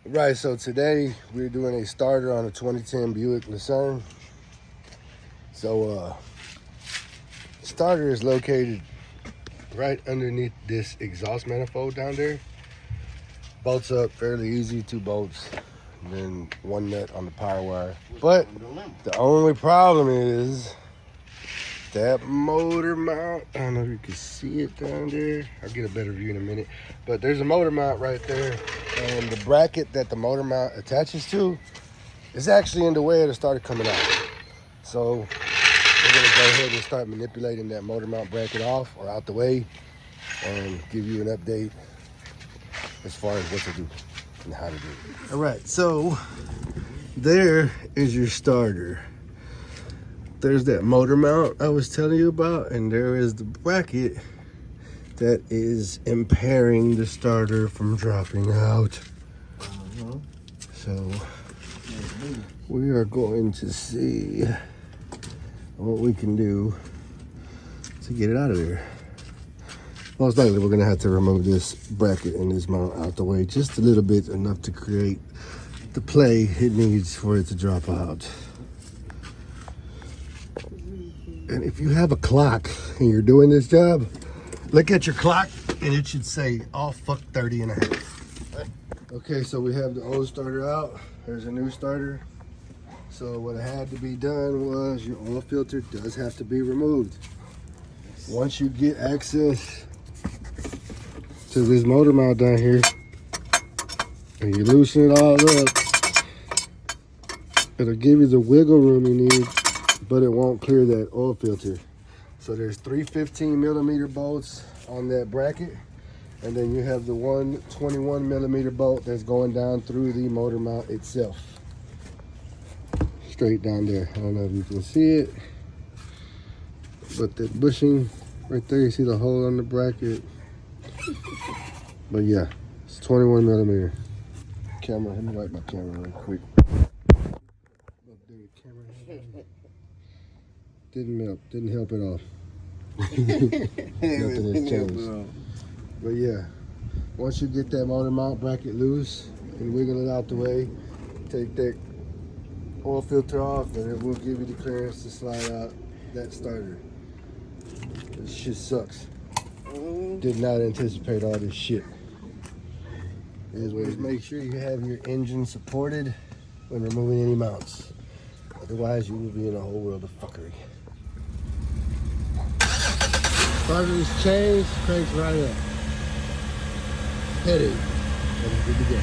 Right, so today we're doing a starter on a 2010 Buick Lucerne. So starter is located right underneath this exhaust manifold down there. Bolts up fairly easy, 2 bolts, and then 1 nut on the power wire. But the only problem is that motor mount. I don't know if you can see it down there. I'll get a better view in a minute. But there's a motor mount right there, and the bracket that the motor mount attaches to is actually in the way of the starter coming out. So we're gonna go ahead and start manipulating that motor mount bracket off or out the way and give you an update as far as what to do and how to do it. All right, so there is your starter. There's that motor mount I was telling you about, and there is the bracket that is impairing the starter from dropping out. So we are going to see what we can do to get it out of there. Most likely we're gonna have to remove this bracket and this mount out the way just a little bit, enough to create the play it needs for it to drop out. And if you have a clock and you're doing this job, look at your clock and it should say, "Oh, fuck 30 and a half." Okay, so we have the old starter out. There's a new starter. So what had to be done was your oil filter does have to be removed. Once you get access to this motor mount down here and you loosen it all up, it'll give you the wiggle room you need, but it won't clear that oil filter. So there's 3 15mm bolts on that bracket, and then you have the one 21mm bolt that's going down through the motor mount itself. Straight down there. I don't know if you can see it, but that bushing right there, you see the hole on the bracket. But yeah, it's 21mm. Camera, let me wipe my camera real quick. Didn't melt, didn't help at all. Nothing has changed. But yeah, once you get that motor mount bracket loose and wiggle it out the way, take that oil filter off and it will give you the clearance to slide out that starter. This shit sucks. Did not anticipate all this shit. Anyways, make sure you have your engine supported when removing any mounts. Otherwise, you will be in a whole world of fuckery. Starter is changed, cranks right up. Headache. And it's good to go.